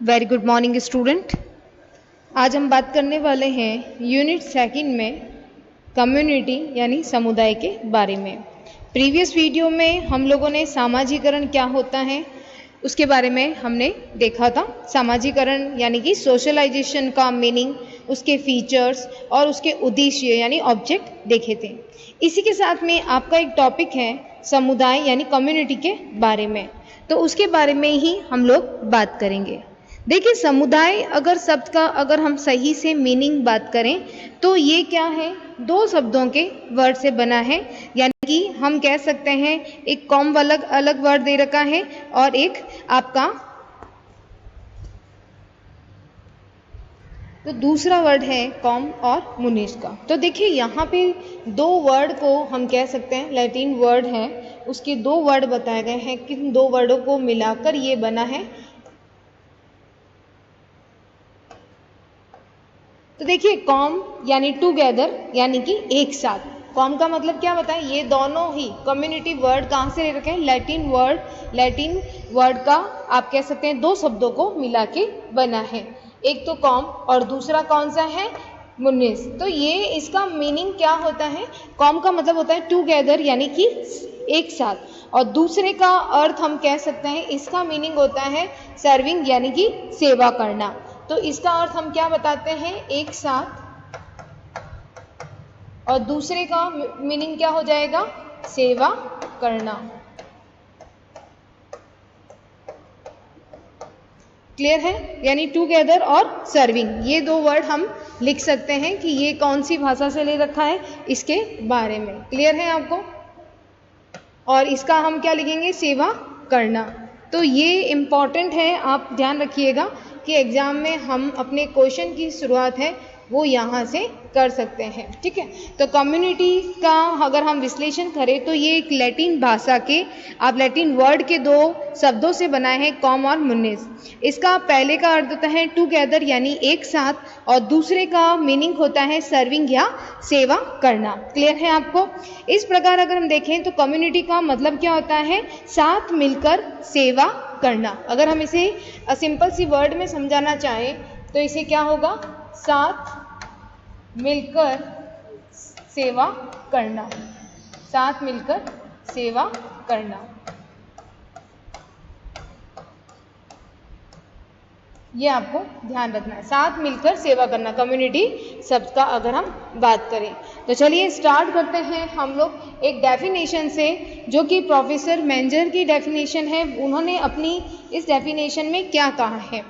Very good morning student. आज हम बात करने वाले हैं यूनिट सेकंड में कम्युनिटी यानी समुदाय के बारे में। प्रीवियस वीडियो में हम लोगों ने सामाजिकरण क्या होता है उसके बारे में हमने देखा था। सामाजिकरण यानी कि सोशलाइजेशन का मीनिंग, उसके फीचर्स और उसके उद्देश्य यानी ऑब्जेक्ट देखे थे। इसी के साथ में आपका एक टॉपिक है समुदाय यानी कम्युनिटी के बारे में, तो उसके बारे में ही हम लोग बात करेंगे। देखिए, समुदाय अगर शब्द का अगर हम सही से मीनिंग बात करें तो ये क्या है, दो शब्दों के वर्ड से बना है। यानी कि हम कह सकते हैं एक कॉम अलग अलग वर्ड दे रखा है और एक आपका तो दूसरा वर्ड है कॉम और मुनिस का। तो देखिए यहाँ पे दो वर्ड को हम कह सकते हैं लैटिन वर्ड है, उसके दो वर्ड बताए गए हैं। किन दो वर्डों को मिलाकर ये बना है, तो देखिए कॉम यानी टुगेदर यानी कि एक साथ। कॉम का मतलब क्या बताएं, ये दोनों ही कम्युनिटी वर्ड कहाँ से ले रखे हैं, लैटिन वर्ड का आप कह सकते हैं दो शब्दों को मिला के बना है। एक तो कॉम और दूसरा कौन सा है, मुनिस। तो ये इसका मीनिंग क्या होता है, कॉम का मतलब होता है टुगेदर यानी कि एक साथ, और दूसरे का अर्थ हम कह सकते हैं इसका मीनिंग होता है सर्विंग यानी कि सेवा करना। तो इसका अर्थ हम क्या बताते हैं, एक साथ, और दूसरे का मीनिंग क्या हो जाएगा, सेवा करना। क्लियर है, यानी टुगेदर और सर्विंग, ये दो वर्ड हम लिख सकते हैं कि ये कौन सी भाषा से ले रखा है इसके बारे में। क्लियर है आपको, और इसका हम क्या लिखेंगे, सेवा करना। तो ये इम्पॉर्टेंट है, आप ध्यान रखिएगा कि एग्जाम में हम अपने क्वेश्चन की शुरुआत है वो यहाँ से कर सकते हैं। ठीक है, तो कम्युनिटी का अगर हम विश्लेषण करें तो ये एक लैटिन भाषा के आप लैटिन वर्ड के दो शब्दों से बनाए हैं, कॉम और मुनिस। इसका पहले का अर्थ होता है टुगेदर यानी एक साथ, और दूसरे का मीनिंग होता है सर्विंग या सेवा करना। क्लियर है आपको। इस प्रकार अगर हम देखें तो कम्युनिटी का मतलब क्या होता है, साथ मिलकर सेवा करना। अगर हम इसे सिंपल सी वर्ड में समझाना चाहें तो इसे क्या होगा, साथ मिलकर सेवा करना, साथ मिलकर सेवा करना। ये आपको ध्यान रखना है, साथ मिलकर सेवा करना कम्युनिटी शब्द का अगर हम बात करें। तो चलिए स्टार्ट करते हैं हम लोग एक डेफिनेशन से, जो कि प्रोफेसर मेंजर की डेफिनेशन है। उन्होंने अपनी इस डेफिनेशन में क्या कहा है,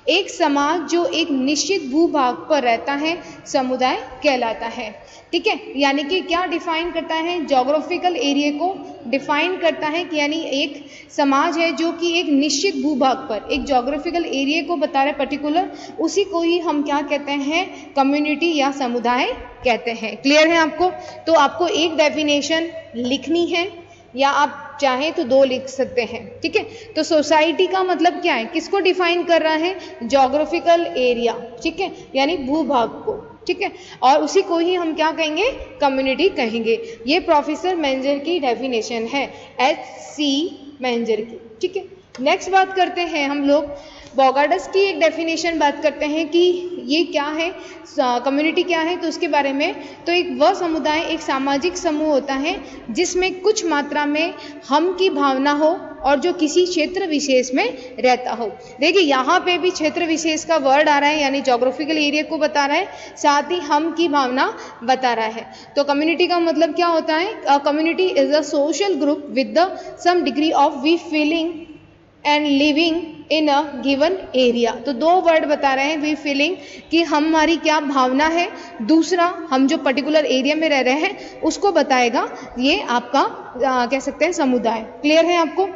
एक समाज जो एक निश्चित भूभाग पर रहता है समुदाय कहलाता है। ठीक है, यानी कि क्या डिफाइन करता है, ज्योग्राफिकल एरिया को डिफाइन करता है कि यानी एक समाज है जो कि एक निश्चित भूभाग पर एक ज्योग्राफिकल एरिया को बता रहा है पर्टिकुलर, उसी को ही हम क्या कहते हैं, कम्युनिटी या समुदाय कहते हैं। क्लियर है आपको। तो आपको एक डेफिनेशन लिखनी है या आप चाहें तो दो लिख सकते हैं। ठीक है, तो सोसाइटी का मतलब क्या है, किसको डिफाइन कर रहा है, ज्योग्राफिकल एरिया। ठीक है, यानी भूभाग को। ठीक है, और उसी को ही हम क्या कहेंगे, कम्युनिटी कहेंगे। ये प्रोफेसर मेंजर की डेफिनेशन है, HC मेंजर की। ठीक है, नेक्स्ट बात करते हैं हम लोग बॉगार्ड्स की एक डेफिनेशन बात करते हैं कि ये क्या है, कम्युनिटी क्या है, तो उसके बारे में। तो एक वह समुदाय एक सामाजिक समूह होता है जिसमें कुछ मात्रा में हम की भावना हो और जो किसी क्षेत्र विशेष में रहता हो। देखिए यहाँ पे भी क्षेत्र विशेष का वर्ड आ रहा है, यानी ज्योग्राफिकल एरिया को बता रहा है, साथ ही हम की भावना बता रहा है। तो कम्युनिटी का मतलब क्या होता है, community is a social group with the some degree of we feeling and living in a given area. तो दो वर्ड बता रहे हैं, वी फीलिंग कि हमारी क्या भावना है, दूसरा हम जो पर्टिकुलर एरिया में रह रहे हैं उसको बताएगा ये आपका कह सकते हैं समुदाय। क्लियर है आपको।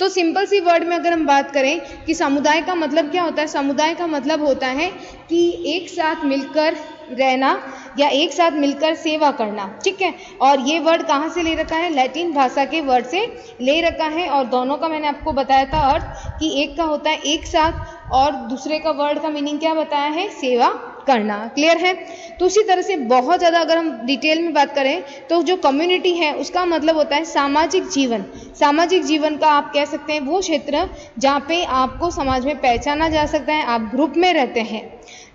तो सिंपल सी वर्ड में अगर हम बात करें कि समुदाय का मतलब क्या होता है, समुदाय का मतलब होता है कि एक साथ मिलकर रहना या एक साथ मिलकर सेवा करना। ठीक है, और ये वर्ड कहाँ से ले रखा है, लैटिन भाषा के वर्ड से ले रखा है। और दोनों का मैंने आपको बताया था अर्थ कि एक का होता है एक साथ और दूसरे का वर्ड का मीनिंग क्या बताया है, सेवा करना। क्लियर है? तो उसी तरह से बहुत ज़्यादा अगर हम डिटेल में बात करें तो जो कम्युनिटी है उसका मतलब होता है सामाजिक जीवन। सामाजिक जीवन का आप कह सकते हैं वो क्षेत्र जहाँ पे आपको समाज में पहचाना जा सकता है, आप ग्रुप में रहते हैं,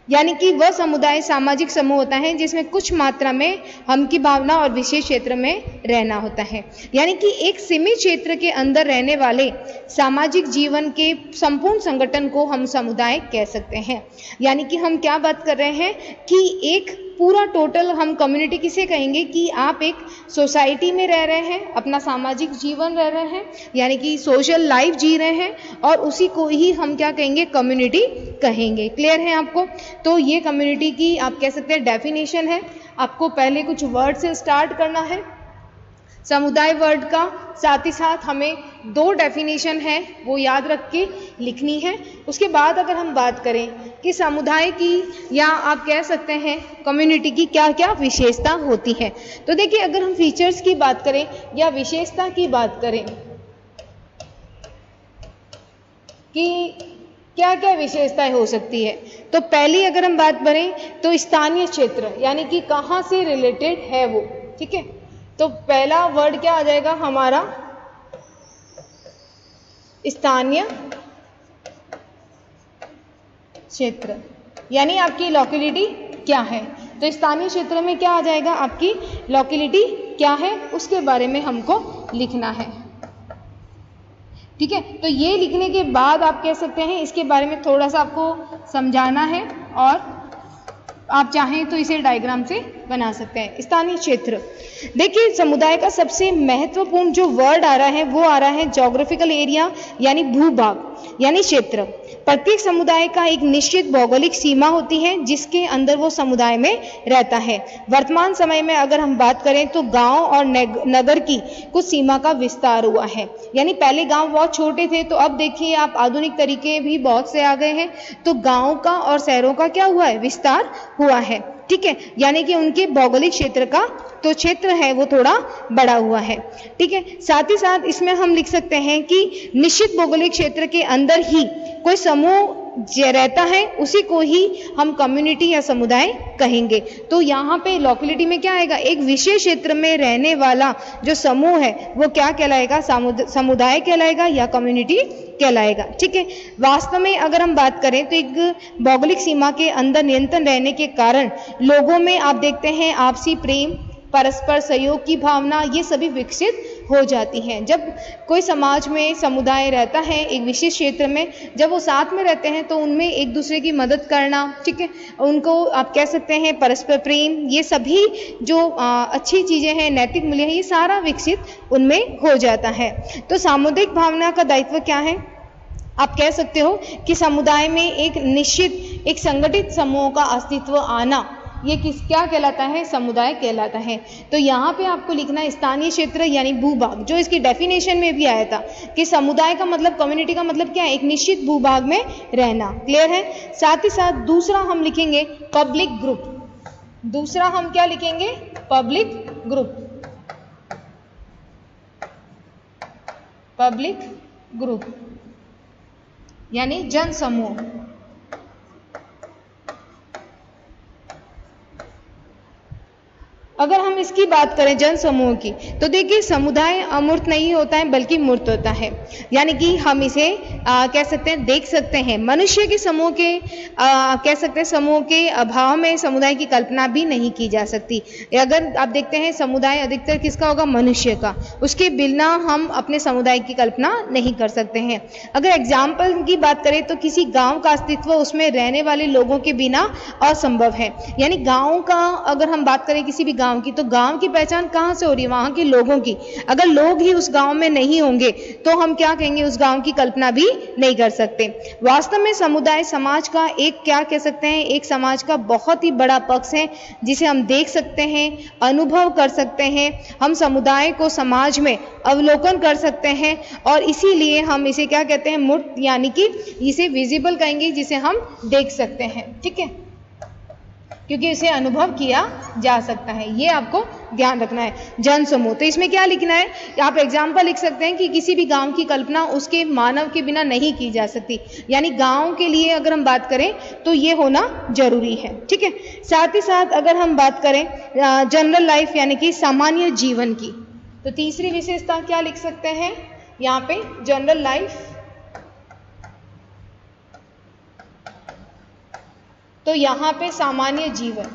यानी कि वह समुदाय सामाजिक समूह होता है जिसमें कुछ मात्रा में हम की भावना और विशेष क्षेत्र में रहना होता है। यानी कि एक सीमित क्षेत्र के अंदर रहने वाले सामाजिक जीवन के संपूर्ण संगठन को हम समुदाय कह सकते हैं। यानी कि हम क्या बात कर रहे हैं कि एक पूरा टोटल हम कम्युनिटी किसे कहेंगे कि आप एक सोसाइटी में रह रहे हैं, अपना सामाजिक जीवन रह रहे हैं, यानी कि सोशल लाइफ जी रहे हैं, और उसी को ही हम क्या कहेंगे, कम्युनिटी कहेंगे। क्लियर है आपको? तो ये कम्युनिटी की आप कह सकते हैं डेफिनेशन है। आपको पहले कुछ वर्ड से स्टार्ट करना है, समुदाय वर्ड का, साथ ही साथ हमें 2 डेफिनेशन है वो याद रख के लिखनी है। उसके बाद अगर हम बात करें कि समुदाय की या आप कह सकते हैं कम्युनिटी की क्या क्या विशेषता होती है, तो देखिए अगर हम फीचर्स की बात करें या विशेषता की बात करें कि क्या क्या विशेषताएं हो सकती है, तो पहली अगर हम बात करें तो स्थानीय क्षेत्र, यानी कि कहाँ से रिलेटेड है वो। ठीक है, तो पहला वर्ड क्या आ जाएगा हमारा, स्थानीय क्षेत्र, यानी आपकी लोकेलिटी क्या है। तो स्थानीय क्षेत्र में क्या आ जाएगा, आपकी लोकेलिटी क्या है, उसके बारे में हमको लिखना है। ठीक है, तो ये लिखने के बाद आप कह सकते हैं इसके बारे में थोड़ा सा आपको समझाना है, और आप चाहें तो इसे डायग्राम से बना सकते हैं। स्थानीय क्षेत्र, देखिए समुदाय का सबसे महत्वपूर्ण जो वर्ड आ रहा है वो आ रहा है ज्योग्राफिकल एरिया, यानी भूभाग, यानी क्षेत्र। प्रत्येक समुदाय का एक निश्चित भौगोलिक सीमा होती है जिसके अंदर वो समुदाय में रहता है। वर्तमान समय में अगर हम बात करें तो गांव और नगर की कुछ सीमा का विस्तार हुआ है, यानी पहले गांव बहुत छोटे थे, तो अब देखिए आप आधुनिक तरीके भी बहुत से आ गए हैं, तो गांव का और शहरों का क्या हुआ है, विस्तार हुआ है। ठीक है, यानी कि उनके भौगोलिक क्षेत्र का तो क्षेत्र है वो थोड़ा बड़ा हुआ है। ठीक है, साथ ही साथ इसमें हम लिख सकते हैं कि निश्चित भौगोलिक क्षेत्र के अंदर ही कोई समूह रहता है, उसी को ही हम कम्युनिटी या समुदाय कहेंगे। तो यहाँ पे लोकेलिटी में क्या आएगा, एक विशेष क्षेत्र में रहने वाला जो समूह है वो क्या कहलाएगा, समुदाय कहलाएगा या कम्युनिटी कहलाएगा। ठीक है, वास्तव में अगर हम बात करें तो एक भौगोलिक सीमा के अंदर नियंत्रण रहने के कारण लोगों में आप देखते हैं आपसी प्रेम, परस्पर सहयोग की भावना, ये सभी विकसित हो जाती हैं। जब कोई समाज में समुदाय रहता है एक विशेष क्षेत्र में, जब वो साथ में रहते हैं तो उनमें एक दूसरे की मदद करना, ठीक है, उनको आप कह सकते हैं परस्पर प्रेम, ये सभी जो अच्छी चीज़ें हैं, नैतिक मूल्य है, ये सारा विकसित उनमें हो जाता है। तो सामुदायिक भावना का दायित्व क्या है, आप कह सकते हो कि समुदाय में एक निश्चित एक संगठित समूह का अस्तित्व आना, ये क्या कहलाता है, समुदाय कहलाता है। तो यहाँ पे आपको लिखना है स्थानीय क्षेत्र यानी भूभाग, जो इसकी डेफिनेशन में भी आया था कि समुदाय का मतलब, कम्युनिटी का मतलब क्या है, एक निश्चित भूभाग में रहना। क्लियर है? साथ ही साथ दूसरा हम लिखेंगे पब्लिक ग्रुप। दूसरा हम क्या लिखेंगे, पब्लिक ग्रुप। पब्लिक ग्रुप यानी जन समूह। अगर हम इसकी बात करें जन समूह की, तो देखिए समुदाय अमूर्त नहीं होता है बल्कि मूर्त होता है, यानी कि हम इसे कह सकते हैं, देख सकते हैं। मनुष्य के समूह के कह सकते हैं समूह के अभाव में समुदाय की कल्पना भी नहीं की जा सकती। अगर आप देखते हैं समुदाय अधिकतर किसका होगा, मनुष्य का, उसके बिना हम अपने समुदाय की कल्पना नहीं कर सकते हैं। अगर एग्जाम्पल की बात करें तो किसी गाँव का अस्तित्व उसमें रहने वाले लोगों के बिना असंभव है। यानी गाँव का अगर हम बात करें किसी भी गाँव की, तो गांव की पहचान कहां से हो रही है, वहां के लोगों की। अगर लोग ही उस गांव में नहीं होंगे तो हम क्या कहेंगे, उस गांव की कल्पना भी नहीं कर सकते। वास्तव में समुदाय समाज का एक क्या कह सकते हैं, एक समाज का बहुत ही बड़ा पक्ष है जिसे हम देख सकते हैं, अनुभव कर सकते हैं। हम समुदाय को समाज में अवलोकन कर सकते हैं और इसीलिए हम इसे क्या कहते हैं, मूर्त, यानी कि इसे विजिबल कहेंगे, जिसे हम देख सकते हैं। ठीक है, क्योंकि इसे अनुभव किया जा सकता है। ये आपको ध्यान रखना है। जन समूह, तो इसमें क्या लिखना है, आप एग्जाम्पल लिख सकते हैं कि किसी भी गांव की कल्पना उसके मानव के बिना नहीं की जा सकती, यानी गांव के लिए अगर हम बात करें तो ये होना जरूरी है। ठीक है, साथ ही साथ अगर हम बात करें जनरल लाइफ यानी कि सामान्य जीवन की, तो तीसरी विशेषता क्या लिख सकते हैं यहाँ पे, जनरल लाइफ, तो यहाँ पे सामान्य जीवन,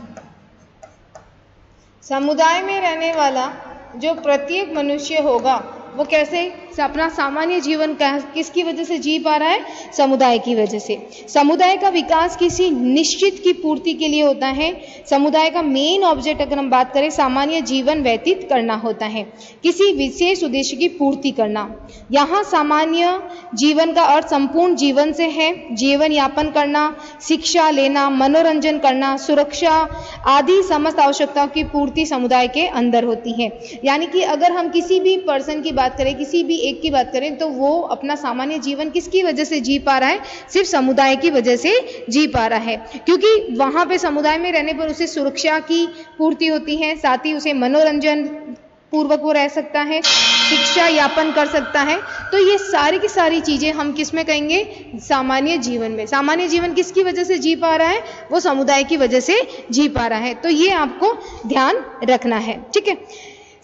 समुदाय में रहने वाला जो प्रत्येक मनुष्य होगा वो कैसे अपना सामान्य जीवन किसकी वजह से जी पा रहा है, समुदाय की वजह से। समुदाय का विकास किसी निश्चित की पूर्ति के लिए होता है। समुदाय का मेन ऑब्जेक्ट अगर हम बात करें सामान्य जीवन व्यतीत करना होता है, किसी विशेष उद्देश्य की पूर्ति करना। यहाँ सामान्य जीवन का अर्थ संपूर्ण जीवन से है, जीवन यापन करना, शिक्षा लेना, मनोरंजन करना, सुरक्षा आदि समस्त आवश्यकताओं की पूर्ति समुदाय के अंदर होती है। यानी कि अगर हम किसी भी पर्सन की बात करें, किसी भी एक की बात करें, तो वो अपना सामान्य जीवन किसकी वजह से जी पा रहा है, सिर्फ समुदाय की वजह से जी पा रहा है, क्योंकि वहां पे समुदाय में रहने पर उसे सुरक्षा की पूर्ति होती है, साथ ही उसे मनोरंजन पूर्वक वो रह सकता है, शिक्षा यापन कर सकता है। तो ये सारी की सारी चीजें हम किस में कहेंगे, सामान्य जीवन में। सामान्य जीवन किसकी वजह से जी पा रहा है, वो समुदाय की वजह से जी पा रहा है। तो ये आपको ध्यान रखना है। ठीक है,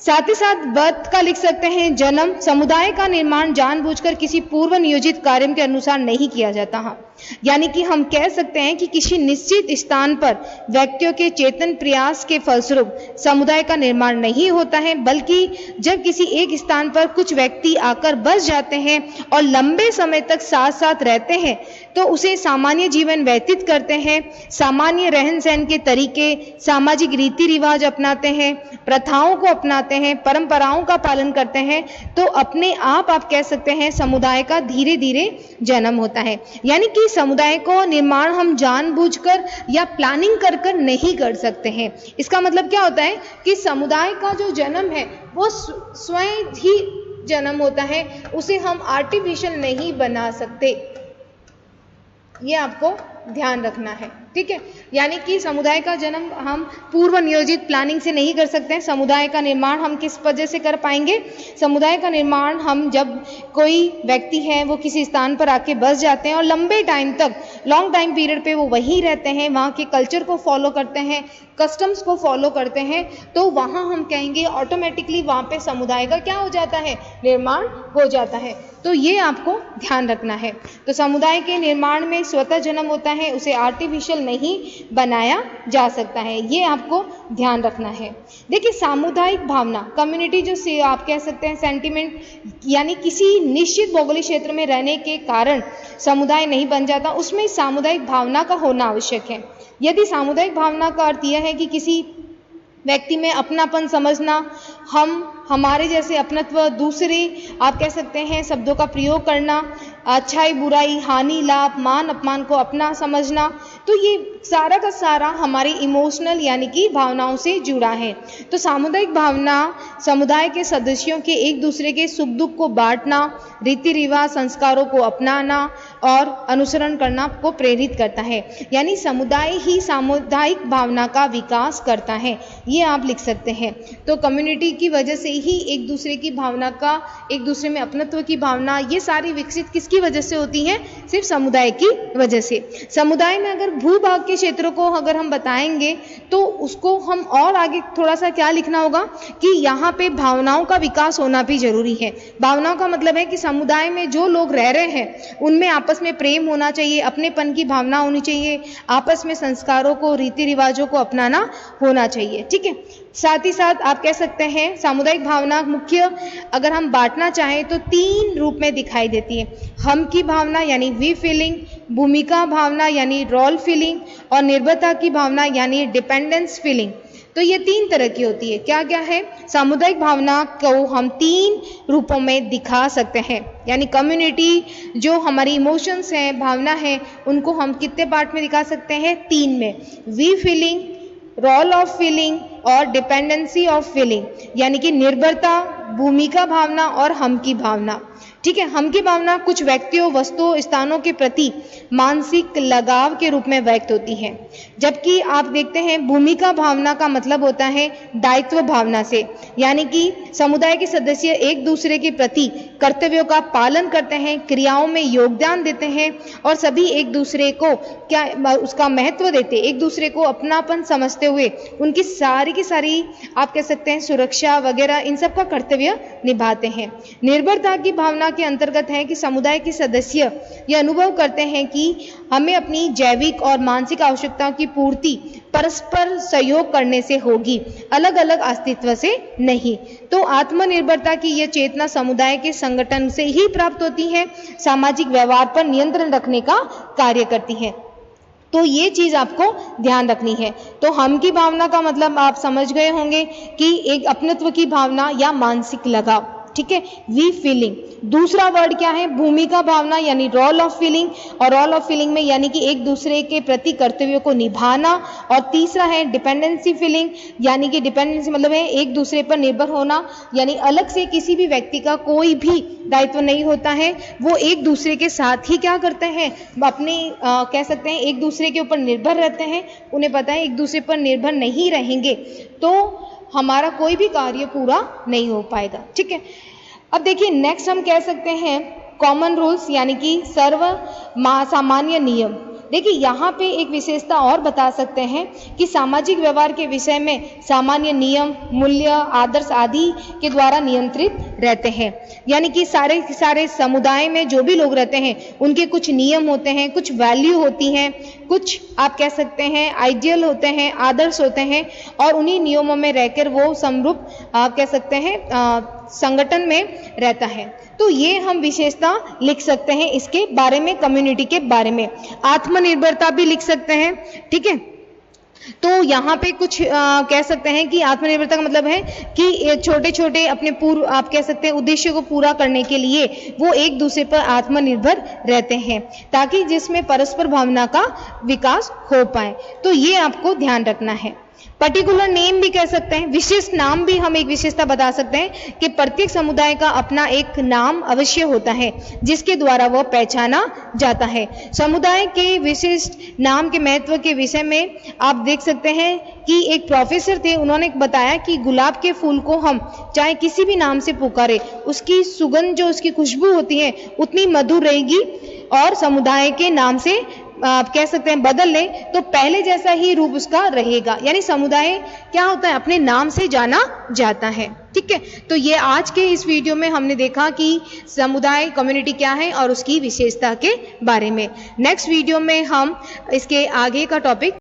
साथ ही साथ बर्थ का लिख सकते हैं जन्म, समुदाय का निर्माण जानबूझकर किसी पूर्व नियोजित कार्य के अनुसार नहीं किया जाता। हाँ, यानी कि हम कह सकते हैं कि किसी निश्चित स्थान पर व्यक्तियों के चेतन प्रयास के फलस्वरूप समुदाय का निर्माण नहीं होता है, बल्कि जब किसी एक स्थान पर कुछ व्यक्ति आकर बस जाते हैं और लंबे समय तक साथ साथ रहते हैं तो उसे सामान्य जीवन व्यतीत करते हैं, सामान्य रहन सहन के तरीके, सामाजिक रीति रिवाज अपनाते हैं, प्रथाओं को अपनाते हैं, परंपराओं का पालन करते हैं, तो अपने आप कह सकते हैं समुदाय का धीरे धीरे जन्म होता है। यानी कि समुदाय को निर्माण हम जानबूझकर या प्लानिंग कर कर नहीं कर सकते हैं। इसका मतलब क्या होता है कि समुदाय का जो जन्म है वो स्वयं ही जन्म होता है, उसे हम आर्टिफिशियल नहीं बना सकते। ये आपको ध्यान रखना है। ठीक है, यानी कि समुदाय का जन्म हम पूर्व नियोजित प्लानिंग से नहीं कर सकते हैं। समुदाय का निर्माण हम किस वजह से कर पाएंगे, समुदाय का निर्माण हम जब कोई व्यक्ति है वो किसी स्थान पर आके बस जाते हैं और लंबे टाइम तक, लॉन्ग टाइम पीरियड पे वो वहीं रहते हैं, वहाँ के कल्चर को फॉलो करते हैं, कस्टम्स को फॉलो करते हैं, तो वहाँ हम कहेंगे ऑटोमेटिकली वहाँ पे समुदाय का क्या हो जाता है, निर्माण हो जाता है। तो ये आपको ध्यान रखना है। तो समुदाय के निर्माण में स्वतः जन्म होता है, उसे आर्टिफिशियल नहीं बनाया जा सकता है, ये आपको ध्यान रखना है। देखिए सामुदायिक भावना, कम्युनिटी जो से आप कह सकते हैं सेंटिमेंट, यानी किसी निश्चित भौगोलिक क्षेत्र में रहने के कारण समुदाय नहीं बन जाता, उसमें सामुदायिक भावना का होना आवश्यक है। यदि सामुदायिक भावना का अर्थ यह है कि किसी व्यक्ति में अपनापन समझना, हमारे जैसे अपनत्व, दूसरे आप कह सकते हैं शब्दों का प्रयोग करना, अच्छाई बुराई, हानि लाभ, मान अपमान को अपना समझना, तो ये सारा का सारा हमारी इमोशनल यानी कि भावनाओं से जुड़ा है। तो सामुदायिक भावना समुदाय के सदस्यों के एक दूसरे के सुख दुख को बांटना, रीति रिवाज संस्कारों को अपनाना और अनुसरण करना को प्रेरित करता है। यानी समुदाय ही सामुदायिक भावना का विकास करता है, ये आप लिख सकते हैं। तो कम्युनिटी की वजह से ही एक दूसरे की भावना का, एक दूसरे में अपनत्व की भावना, ये सारी विकसित किसकी वजह से होती है, सिर्फ समुदाय की वजह से। समुदाय में अगर भूभाग के क्षेत्रों को अगर हम बताएंगे तो उसको हम और आगे थोड़ा सा क्या लिखना होगा कि यहाँ पे भावनाओं का विकास होना भी जरूरी है। भावनाओं का मतलब है कि समुदाय में जो लोग रह रहे हैं उनमें आपस में प्रेम होना चाहिए, अपनेपन की भावना होनी चाहिए, आपस में संस्कारों को, रीति रिवाजों को अपनाना होना चाहिए। ठीक है, साथ ही साथ आप कह सकते हैं सामुदायिक भावना मुख्य अगर हम बांटना चाहें तो 3 रूप में दिखाई देती है। हम की भावना यानी वी फीलिंग, भूमिका भावना यानी रोल फीलिंग, और निर्भरता की भावना यानी डिपेंडेंस फीलिंग। तो ये 3 तरह की होती है। क्या क्या है, सामुदायिक भावना को हम 3 रूपों में दिखा सकते हैं। यानी कम्युनिटी जो हमारी इमोशंस हैं, भावना है, उनको हम कितने पार्ट में दिखा सकते हैं, 3 में। We feeling, role of feeling और डिपेंडेंसी ऑफ फीलिंग, यानी कि निर्भरता भूमिका भावना और हम की भावना। ठीक है, हम की भावना कुछ व्यक्तियों, वस्तुओं, स्थानों के प्रति मानसिक लगाव के रूप में व्यक्त होती है, जबकि आप देखते हैं भूमिका भावना का मतलब होता है दायित्व भावना से, यानी कि समुदाय के सदस्य एक दूसरे के प्रति कर्तव्यों का पालन करते हैं, क्रियाओं में योगदान देते हैं और सभी एक दूसरे को उसका महत्व देते, एक दूसरे को अपनापन समझते हुए उनकी सारी की सारी आप कह सकते हैं सुरक्षा वगैरह इन सब का कर्तव्य निभाते हैं। निर्भरता की भावना के अंतर्गत है कि समुदाय के सदस्य यह अनुभव करते हैं कि हमें अपनी जैविक और मानसिक आवश्यकताओं की पूर्ति परस्पर सहयोग करने से होगी, अलग अलग अस्तित्व से नहीं। तो आत्मनिर्भरता की यह चेतना समुदाय के संगठन से ही प्राप्त होती है, सामाजिक व्यवहार पर नियंत्रण रखने का कार्य करती है। तो ये चीज आपको ध्यान रखनी है। तो हम की भावना का मतलब आप समझ गए होंगे कि एक अपनत्व की भावना या मानसिक लगाव। ठीक है, वी फीलिंग। दूसरा वर्ड क्या है? भूमिका भावना यानी रोल ऑफ फीलिंग, और रोल ऑफ फीलिंग में यानी कि एक दूसरे के प्रति कर्तव्यों को निभाना। और तीसरा है डिपेंडेंसी फीलिंग, यानी कि डिपेंडेंसी मतलब है एक दूसरे पर निर्भर होना, यानी अलग से किसी भी व्यक्ति का कोई भी दायित्व नहीं होता है, वो एक दूसरे के साथ ही क्या करते हैं, अपने कह सकते हैं एक दूसरे के ऊपर निर्भर रहते हैं। उन्हें पता है एक दूसरे पर निर्भर नहीं रहेंगे तो हमारा कोई भी कार्य पूरा नहीं हो पाएगा। ठीक है, अब देखिए नेक्स्ट हम कह सकते हैं कॉमन रूल्स, यानी कि सामान्य नियम। देखिए यहाँ पे एक विशेषता और बता सकते हैं कि सामाजिक व्यवहार के विषय में सामान्य नियम, मूल्य, आदर्श आदि के द्वारा नियंत्रित रहते हैं, यानी कि सारे समुदाय में जो भी लोग रहते हैं उनके कुछ नियम होते हैं, कुछ वैल्यू होती हैं, कुछ आप कह सकते हैं आइडियल होते हैं, आदर्श होते हैं, और उन्हीं नियमों में रहकर वो समरूप आप कह सकते हैं संगठन में रहता है। तो ये हम विशेषता लिख सकते हैं इसके बारे में, कम्युनिटी के बारे में। आत्मनिर्भरता भी लिख सकते हैं। ठीक है, तो यहाँ पे कुछ कह सकते हैं कि आत्मनिर्भरता का मतलब है कि छोटे छोटे अपने पूर्व आप कह सकते हैं उद्देश्य को पूरा करने के लिए वो एक दूसरे पर आत्मनिर्भर रहते हैं, ताकि जिसमें परस्पर भावना का विकास हो पाए। तो ये आपको ध्यान रखना है। पर्टिकुलर नेम भी कह सकते हैं, विशिष्ट नाम भी हम एक विशेषता बता सकते हैं कि प्रत्येक समुदाय का अपना एक नाम अवश्य होता है जिसके द्वारा वह पहचाना जाता है। समुदाय के विशिष्ट नाम के महत्व के विषय में आप देख सकते हैं कि एक प्रोफेसर थे, उन्होंने बताया कि गुलाब के फूल को हम चाहे किसी भी नाम से पुकारे, उसकी सुगंध जो उसकी खुशबू होती है उतनी मधुर रहेगी, और समुदाय के नाम से आप कह सकते हैं बदल लें तो पहले जैसा ही रूप उसका रहेगा, यानी समुदाय क्या होता है अपने नाम से जाना जाता है। ठीक है, तो ये आज के इस वीडियो में हमने देखा कि समुदाय कम्युनिटी क्या है और उसकी विशेषता के बारे में। नेक्स्ट वीडियो में हम इसके आगे का टॉपिक